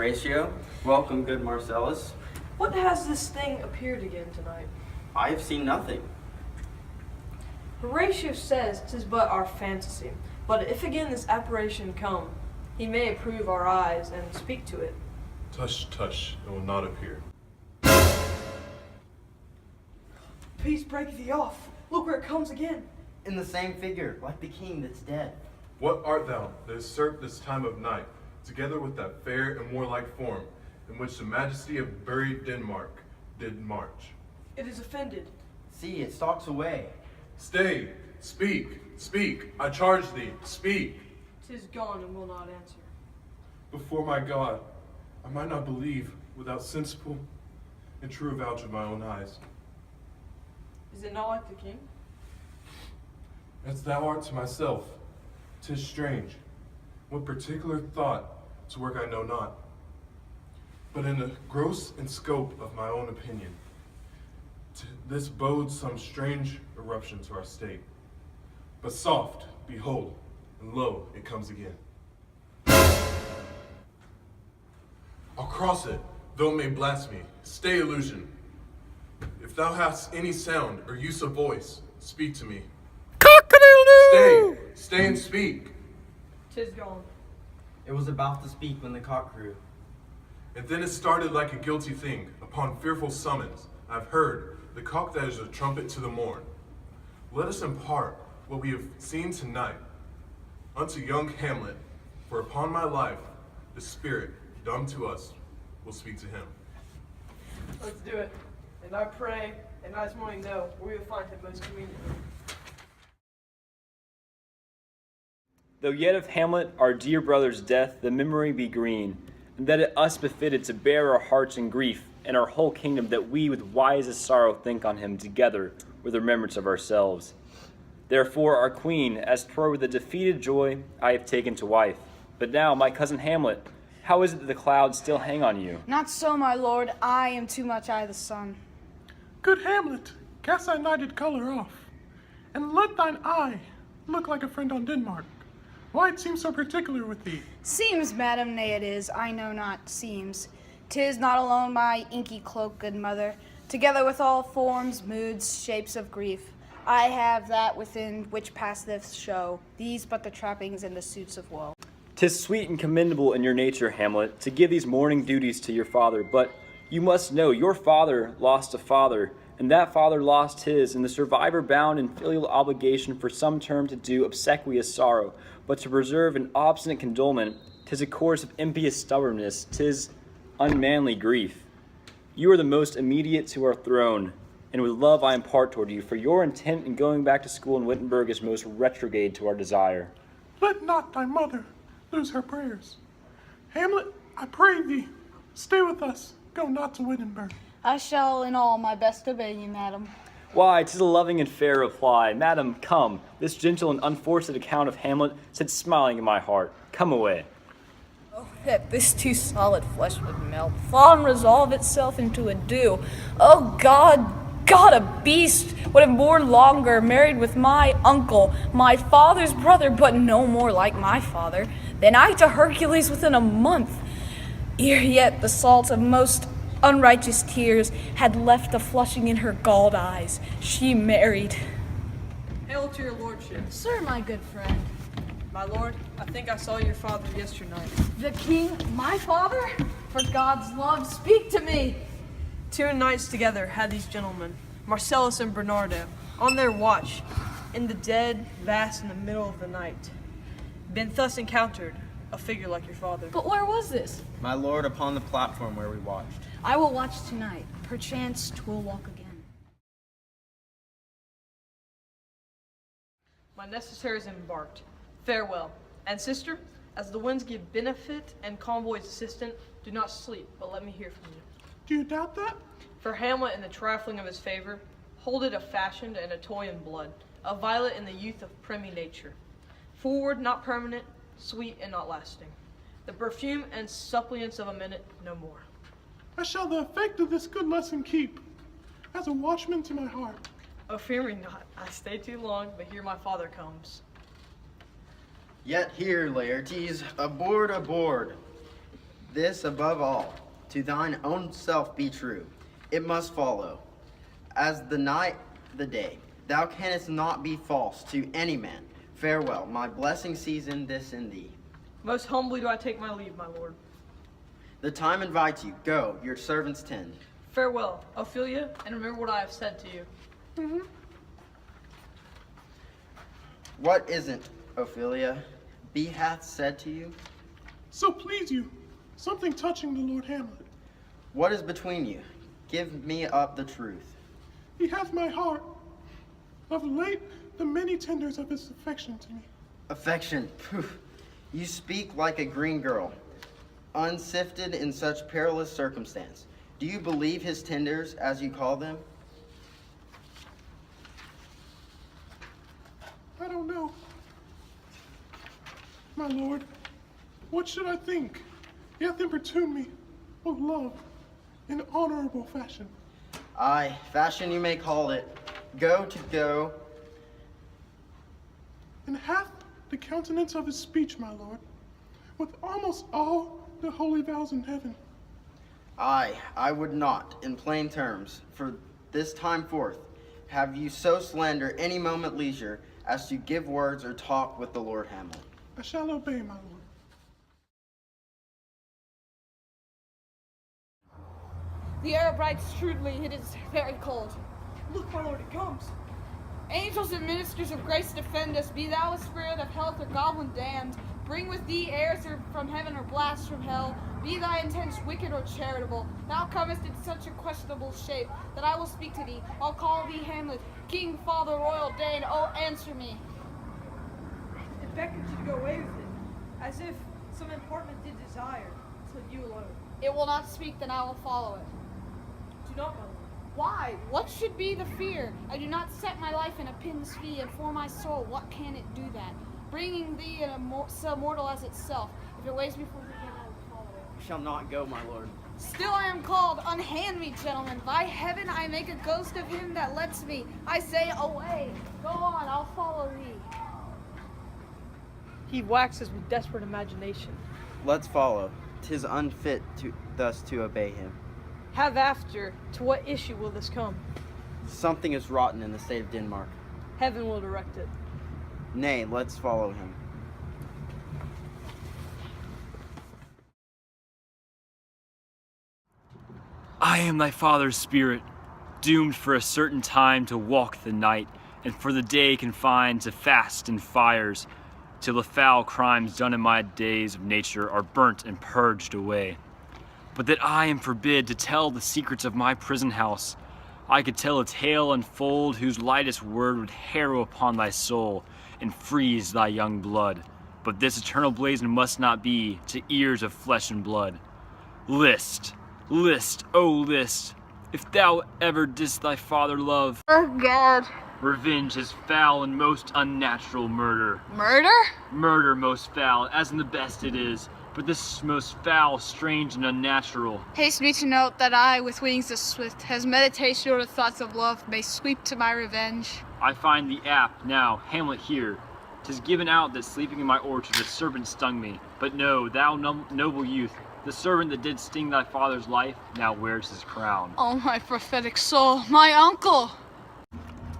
Horatio. Welcome, good Marcellus. What has this thing appeared again tonight? I have seen nothing. Horatio says 'tis but our fantasy, but if again this apparition come, he may approve our eyes and speak to it. Tush, tush, it will not appear. Peace break thee off. Look where it comes again. In the same figure, like the king that's dead. What art thou that usurp this time of night, together with that fair and warlike form, in which the majesty of buried Denmark did march? It is offended. See, it stalks away. Stay, speak, speak, I charge thee, speak. 'Tis gone and will not answer. Before my God, I might not believe without sensible and true avouch of my own eyes. Is it not like the king? As thou art to myself, 'tis strange, what particular thought to work I know not, but in the gross and scope of my own opinion, this bodes some strange eruption to our state. But soft, behold, and lo, it comes again. I'll cross it, though it may blast me. Stay, illusion. If thou hast any sound or use of voice, speak to me. Stay, stay and speak. 'Tis gone. It was about to speak when the cock crew. And then it started like a guilty thing. Upon fearful summons, I've heard the cock that is a trumpet to the morn. Let us impart what we have seen tonight unto young Hamlet, for upon my life, the spirit, dumb to us, will speak to him. Let's do it. And I pray, and as morning know, where we will find him most conveniently. Though yet of Hamlet, our dear brother's death, the memory be green, and that it us befitted to bear our hearts in grief, and our whole kingdom, that we with wisest sorrow think on him together with remembrance of ourselves. Therefore our queen, as 'twere with a defeated joy, I have taken to wife. But now, my cousin Hamlet, how is it that the clouds still hang on you? Not so, my lord. I am too much I the sun. Good Hamlet, cast thy nighted color off, and let thine eye look like a friend on Denmark. Why it seems so particular with thee? Seems, madam, nay it is, I know not, seems. 'Tis not alone my inky cloak, good mother, together with all forms, moods, shapes of grief. I have that within which passeth show, these but the trappings and the suits of woe. 'Tis sweet and commendable in your nature, Hamlet, to give these mourning duties to your father, but you must know your father lost a father, and that father lost his, and the survivor bound in filial obligation for some term to do obsequious sorrow, but to preserve an obstinate condolement. 'Tis a course of impious stubbornness, 'tis unmanly grief. You are the most immediate to our throne, and with love I impart toward you, for your intent in going back to school in Wittenberg is most retrograde to our desire. Let not thy mother lose her prayers. Hamlet, I pray thee, stay with us, go not to Wittenberg. I shall in all my best obey you, madam. Why, 'tis a loving and fair reply. Madam, come, this gentle and unforced account of Hamlet sits smiling in my heart. Come away. Oh, that this too solid flesh would melt, thaw and resolve itself into a dew. Oh, God, a beast would have borne longer, married with my uncle, my father's brother, but no more like my father, than I to Hercules within a month. Ere yet the salt of most unrighteous tears had left a flushing in her galled eyes, she married. Hail to your lordship. Sir, my good friend. My lord, I think I saw your father yesternight. The king, my father? For God's love, speak to me. 2 nights together had these gentlemen, Marcellus and Bernardo, on their watch, in the dead vast in the middle of the night. Been thus encountered, a figure like your father. But where was this? My lord, upon the platform where we watched. I will watch tonight. Perchance 'twill walk again. My necessaries embarked. Farewell. And sister, as the winds give benefit and convoys assistant, do not sleep, but let me hear from you. Do you doubt that? For Hamlet in the trifling of his favor, hold it a fashioned and a toy in blood, a violet in the youth of primy nature. Forward, not permanent, sweet and not lasting. The perfume and suppliance of a minute, no more. I shall the effect of this good lesson keep, as a watchman to my heart. Oh, fear me not. I stay too long, but here my father comes. Yet here, Laertes, aboard, aboard. this above all, to thine own self be true. It must follow, as the night the day. Thou canst not be false to any man. Farewell, my blessing season this in thee. Most humbly do I take my leave, my lord. The time invites you. Go, your servants tend. Farewell, Ophelia, and remember what I have said to you. What isn't, Ophelia, be hath said to you? So please you, something touching the Lord Hamlet. What is between you? Give me up the truth. He hath my heart. Of late, the many tenders of his affection to me. Affection, poof. You speak like a green girl, unsifted in such perilous circumstance. Do you believe his tenders, as you call them? I don't know. My lord, what should I think? He hath importuned me with love in honorable fashion. Aye, fashion you may call it. Go to go. And hath the countenance of his speech, my lord, with almost all the holy vows in heaven. Aye, I would not, in plain terms, for this time forth, have you so slander any moment leisure as to give words or talk with the Lord Hamlet. I shall obey, my lord. The air brights shrewdly, it is very cold. Look, my lord, it comes. Angels and ministers of grace defend us. Be thou a spirit of health or goblin damned. Bring with thee airs from heaven or blasts from hell. Be thy intents wicked or charitable. Thou comest in such a questionable shape that I will speak to thee. I'll call thee Hamlet, King, Father, Royal Dane. Oh, answer me. It beckons you to go away with it, as if some important did desire to leave you alone. It will not speak, then I will follow it. Do not, my lord. Why? What should be the fear? I do not set my life in a pin's fee, and for my soul, what can it do that? Bringing thee so mortal as itself. If it weighs me for the game, I will follow it. Shall not go, my lord. Still I am called. Unhand me, gentlemen. By heaven, I make a ghost of him that lets me. I say, away. Go on, I'll follow thee. He waxes with desperate imagination. Let's follow. 'Tis unfit thus to obey him. Have after, to what issue will this come? Something is rotten in the state of Denmark. Heaven will direct it. Nay, let's follow him. I am thy father's spirit, doomed for a certain time to walk the night, and for the day confined to fast and fires, till the foul crimes done in my days of nature are burnt and purged away. But that I am forbid to tell the secrets of my prison house, I could tell a tale unfold whose lightest word would harrow upon thy soul and freeze thy young blood. But this eternal blazon must not be to ears of flesh and blood. List, list, oh list, if thou ever didst thy father love. Oh, God. Revenge is foul and most unnatural murder. Murder? Murder most foul, as in the best it is, but this most foul, strange, and unnatural. Haste me to note that I, with wings as swift as meditation or thoughts of love, may sweep to my revenge. I find the app now, Hamlet here. 'Tis given out that sleeping in my orchard a serpent stung me. But no, thou noble youth, the servant that did sting thy father's life now wears his crown. Oh, my prophetic soul, my uncle!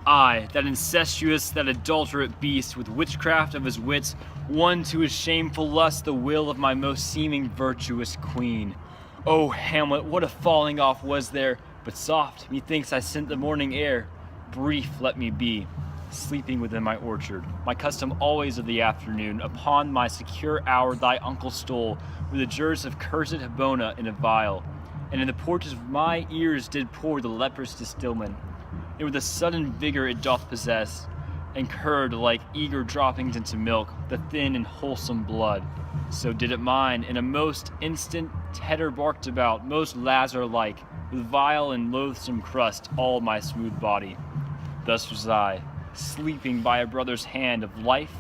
I, that incestuous, that adulterate beast, with witchcraft of his wits, won to his shameful lust the will of my most seeming virtuous queen. O Hamlet, what a falling off was there! But soft, methinks I scent the morning air. Brief let me be, sleeping within my orchard. My custom always of the afternoon, upon my secure hour thy uncle stole, with the jurs of cursed Habona in a vial, and in the porches of my ears did pour the leprous distillment. And with a sudden vigor it doth possess, and curd like eager droppings into milk, the thin and wholesome blood. So did it mine, in a most instant tedder barked about, most Lazar-like, with vile and loathsome crust all my smooth body. Thus was I, sleeping by a brother's hand, of life,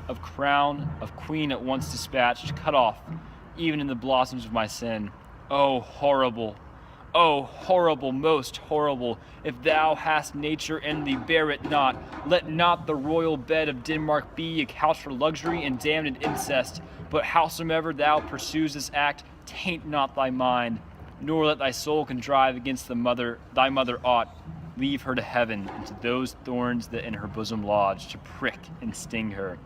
of crown, of queen at once dispatched, cut off, even in the blossoms of my sin. Oh, horrible! Oh, horrible, most horrible! If thou hast nature in thee, bear it not. Let not the royal bed of Denmark be a couch for luxury and damned incest. But howsoever thou pursues this act, taint not thy mind, nor let thy soul contrive against thy mother aught. Leave her to heaven, and to those thorns that in her bosom lodge, to prick and sting her.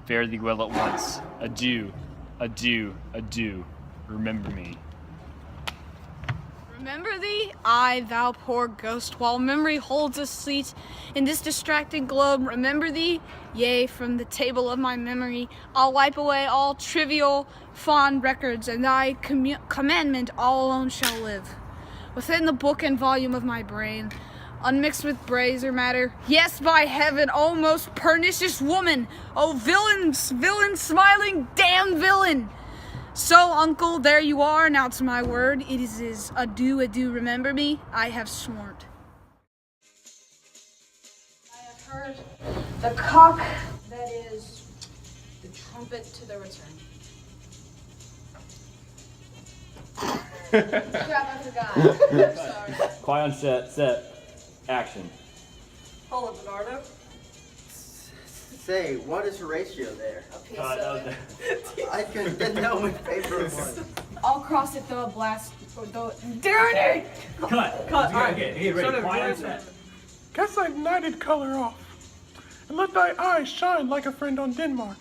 Fare thee well at once. Adieu, adieu, adieu. Remember me. Remember thee? Aye, thou poor ghost, while memory holds a seat in this distracted globe. Remember thee? Yea, from the table of my memory, I'll wipe away all trivial, fond records, and thy commandment all alone shall live. Within the book and volume of my brain, unmixed with brains or matter. Yes, by heaven, O most pernicious woman! O villain, smiling, damned villain! So, uncle, there you are. Now to my word. It is adieu, adieu, remember me. I have sworn. I have heard the cock that is the trumpet to the return. Crap, I forgot. I'm sorry. Quiet on set, action. Hold it, Bernardo. Say, what is Horatio there? A piece of it. I didn't know which paper it was. I'll cross it the blast. Darn it! Cut. Okay, ready. Quiet on set. Cast thy knighted color off, and let thy eyes shine like a friend on Denmark.